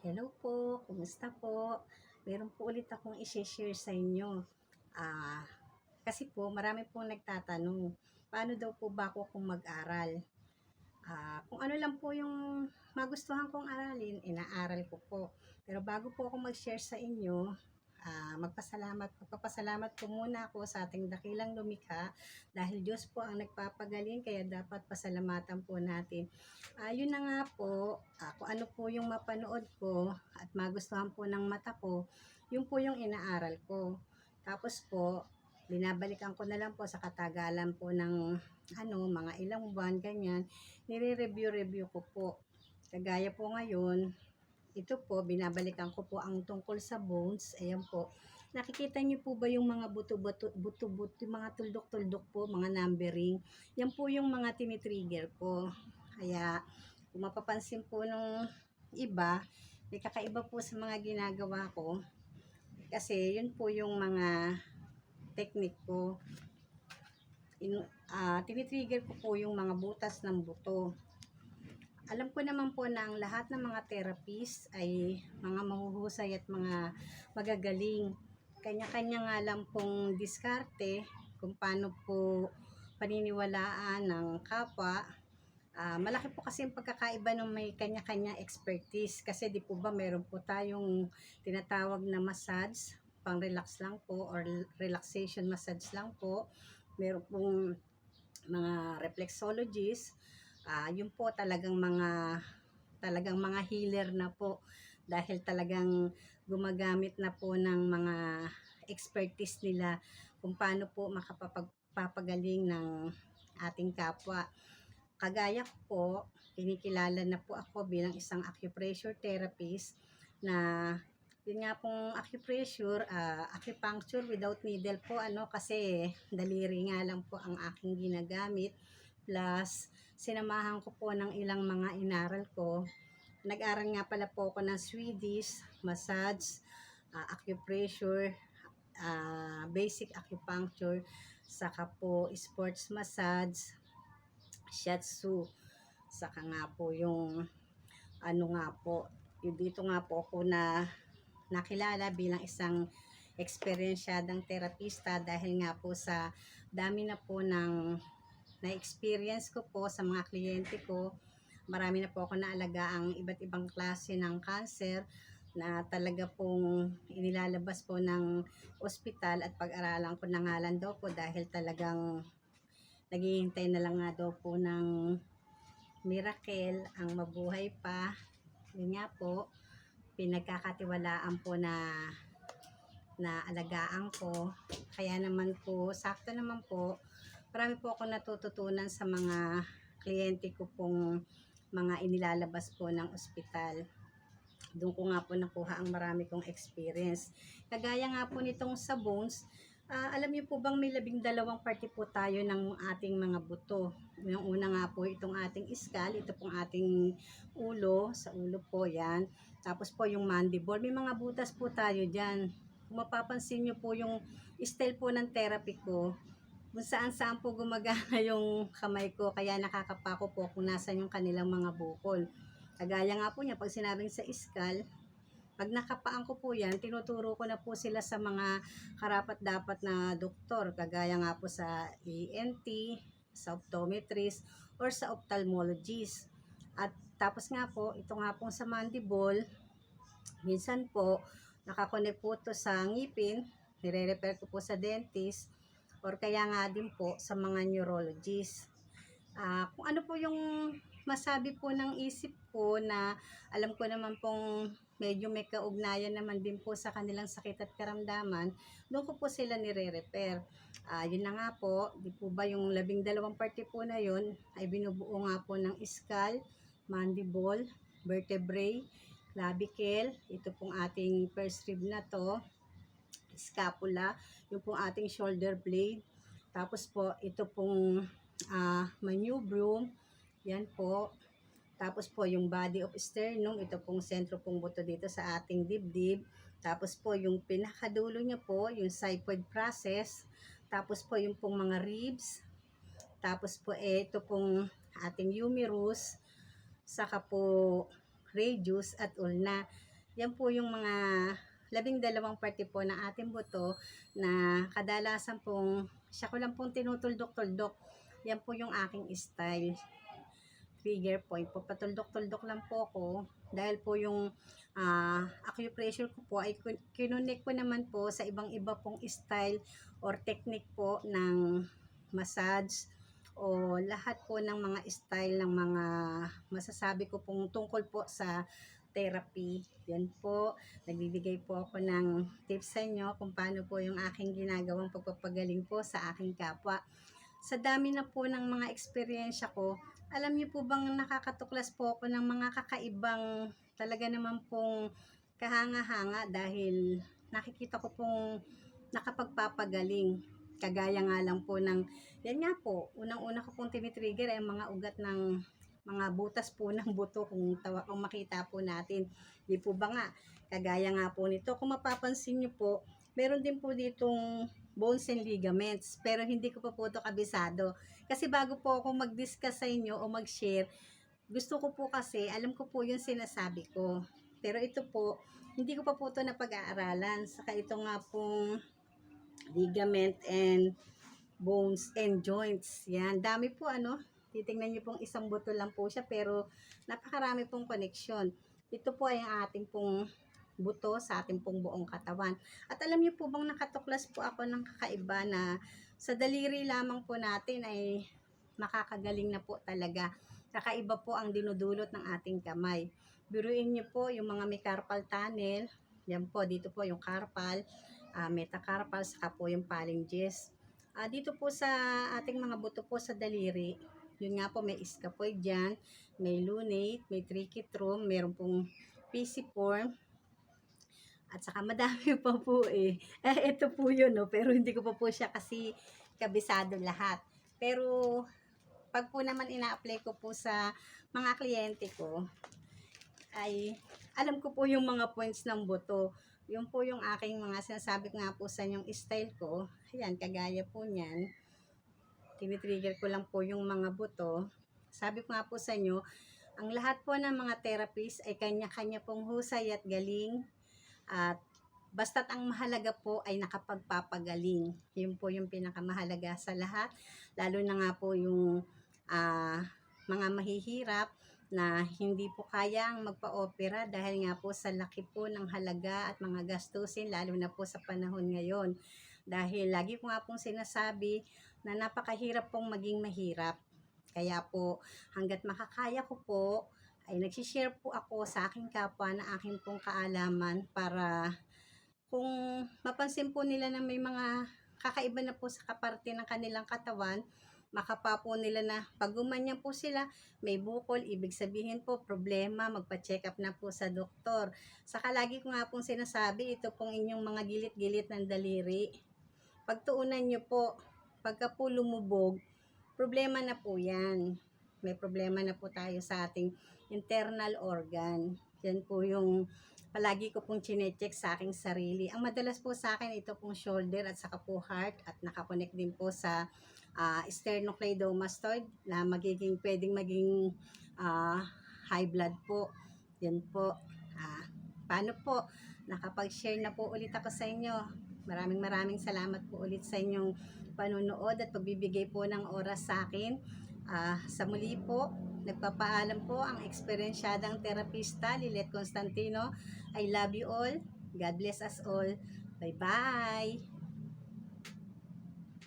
Hello po, kumusta po? Meron po ulit akong i-share sa inyo. Ah, Kasi po marami pong nagtatanong, paano daw po ba ako kung mag-aral? Kung ano lang po yung magustuhan kong aralin, inaaral ko po. Pero bago po ako mag-share sa inyo, magpapasalamat po muna ako sa ating dakilang lumikha dahil Diyos po ang nagpapagaling kaya dapat pasalamatan po natin. Yun na nga po, kung ano po yung mapanood ko at magustuhan po ng mata ko, yun po yung inaaral ko. Tapos po, binabalikan ko na lang po sa katagalan po ng mga ilang buwan, ganyan, nire-review ko po. Kagaya po ngayon, ito po, binabalikan ko po ang tungkol sa bones. Ayan po. Nakikita niyo po ba yung mga buto-buto, yung mga tuldok-tuldok po, mga numbering? Yan po yung mga tinitrigger ko. Kaya, kung mapapansin po nung iba, may kakaiba po sa mga ginagawa ko. Kasi, yun po yung mga technique ko. Tinitrigger ko po yung mga butas ng buto. Alam ko naman po na ang lahat ng mga therapist ay mga mahuhusay at mga magagaling. Kanya-kanya nga lang pong diskarte kung paano po paniniwalaan ng kapwa. Malaki po kasi yung pagkakaiba ng may kanya-kanya expertise kasi di po ba meron po tayong tinatawag na massage, pang relax lang po or relaxation massage lang po. Meron pong mga reflexologist, yun po talagang mga healer na po dahil talagang gumagamit na po ng mga expertise nila kung paano po makapagpapagaling ng ating kapwa. Kagaya ko po, kinikilala na po ako bilang isang acupressure therapist na yun nga pong acupuncture without needle po kasi daliri nga lang po ang aking ginagamit. Plus, sinamahan ko po ng ilang mga inaral ko. Nag-aral nga pala po ako ng Swedish, massage, acupressure, basic acupuncture, saka po sports massage, shiatsu, saka nga po yung yung dito nga po ako na nakilala bilang isang eksperyensyadang terapista dahil nga po sa dami na po ng na-experience ko po sa mga kliyente ko. Marami na po ako naalaga ang iba't ibang klase ng cancer na talaga pong inilalabas po ng ospital at pag-aralan ko na nga lang daw po dahil talagang naghihintay na lang nga daw po ng miracle ang mabuhay pa. Yun nga po, pinagkakatiwalaan po na alagaan ko. Kaya naman po, sakto naman po, marami po ako natututunan sa mga kliyente ko pong mga inilalabas po ng ospital. Doon ko nga po nakuha ang marami kong experience. Kagaya nga po nitong sa bones, alam niyo po bang may 12 parte po tayo ng ating mga buto. Yung una nga po itong ating skull, ito pong ating ulo, sa ulo po yan. Tapos po yung mandible, may mga butas po tayo dyan. Kung mapapansin niyo po yung style po ng therapy ko, kung saan-saan po gumagana yung kamay ko, kaya nakakapako po kung nasan yung kanilang mga bukol. Kagaya nga po niya, pag sinabing sa skull, pag nakapaan ko po yan, tinuturo ko na po sila sa mga karapat-dapat na doktor, kagaya nga po sa ENT, sa optometrist, or sa ophthalmologist. At tapos nga po, ito nga po sa mandible, minsan po, nakakonect po to sa ngipin, nire-repair ko po sa dentist, or kaya nga din po sa mga neurologist. Kung ano po yung masabi po ng isip ko na alam ko naman pong medyo may kaugnayan naman din po sa kanilang sakit at karamdaman, doon ko po sila nire-repair. Yun na nga po, di po ba yung 12 parte po na yun ay binubuo nga po ng skull, mandible, vertebrae, clavicle, ito pong ating first rib na to, scapula, yung pong ating shoulder blade, tapos po ito pong manubrium, yan po. Tapos po yung body of sternum, ito pong sentro pong buto dito sa ating dibdib. Tapos po yung pinakadulo niya po, yung xiphoid process. Tapos po yung pong mga ribs. Tapos po ito pong ating humerus. Saka po radius at ulna. yan po yung mga 12 parte po ng ating buto na kadalasan pong siya ko lang pong tinutuldok-tuldok. Yan po yung aking style. Trigger point po. Patuldok-tuldok lang po ako dahil po yung acupressure ko po ay kinunik ko naman po sa ibang-iba pong style or technique po ng massage o lahat po ng mga style ng mga masasabi ko pong tungkol po sa therapy. Yan po, nagbibigay po ako ng tips sa inyo kung paano po yung aking ginagawang pagpapagaling po sa aking kapwa. Sa dami na po ng mga eksperyensya ko, alam niyo po bang nakakatuklas po ako ng mga kakaibang talaga naman pong kahanga-hanga dahil nakikita ko pong nakapagpapagaling. Kagaya nga lang po ng, yan nga po, unang-una ko pong tinitrigger ay mga ugat ng mga butas po ng buto kung makita po natin. Di po ba nga, kagaya nga po nito, kung mapapansin niyo po, meron din po ditong bones and ligaments, pero hindi ko pa po ito kabisado. Kasi bago po ako mag-discuss sa inyo o mag-share, gusto ko po kasi, alam ko po yung sinasabi ko. Pero ito po, hindi ko pa po ito napag-aaralan. Saka ito nga pong ligament and bones and joints. Yan, dami po ano. Titingnan niyo pong isang buto lang po siya, pero napakarami pong koneksyon. Ito po ay ang ating pong buto sa ating pong buong katawan. At alam niyo po bang nakatuklas po ako ng kakaiba na sa daliri lamang po natin ay makakagaling na po talaga. Kakaiba po ang dinudulot ng ating kamay. Biruin niyo po yung mga may carpal tunnel. Yan po, dito po yung carpal, metacarpal, saka po yung phalanges. Dito po sa ating mga buto po sa daliri, yun nga po may scaphoid dyan, may lunate, may trichotrom, meron pong pisiform, at saka madami pa po eh. Ito po yun, no? Pero hindi ko pa po siya kasi kabisado lahat. Pero pag po naman ina-apply ko po sa mga kliyente ko, ay alam ko po yung mga points ng buto. Yung po yung aking mga sinasabi nga po sa inyong style ko. Ayan, kagaya po niyan. Tinitrigger ko lang po yung mga buto. Sabi ko nga po sa inyo, ang lahat po ng mga therapist ay kanya-kanya pong husay at galing. At basta't ang mahalaga po ay nakapagpapagaling. Yun po yung pinakamahalaga sa lahat. Lalo na nga po yung mga mahihirap na hindi po kayang magpa-opera dahil nga po sa laki po ng halaga at mga gastusin, lalo na po sa panahon ngayon. Dahil lagi ko nga pong sinasabi na napakahirap pong maging mahirap. Kaya po hanggat makakaya ko po, ay nagsishare po ako sa aking kapwa na aking pong kaalaman para kung mapansin po nila na may mga kakaiba na po sa kaparte ng kanilang katawan, makapa po nila na pag gumanyan po sila, may bukol, ibig sabihin po problema, magpa-check up na po sa doktor. Saka lagi ko nga pong sinasabi, ito pong inyong mga gilit-gilit ng daliri, pagtuunan nyo po, pagka po lumubog, problema na po yan. May problema na po tayo sa ating internal organ. Yan po yung palagi ko pong chinecheck sa aking sarili. Ang madalas po sa akin, ito pong shoulder at saka po heart at nakakonect din po sa sternocleidomastoid na pwedeng maging high blood po. Yan po. Paano po? Nakapag-share na po ulit ako sa inyo. Maraming salamat po ulit sa inyong panunood at pagbibigay po ng oras sa akin. Sa muli po, nagpapaalam po ang eksperyensyadang terapista Lilet Constantino. I love you all. God bless us all. Bye-bye.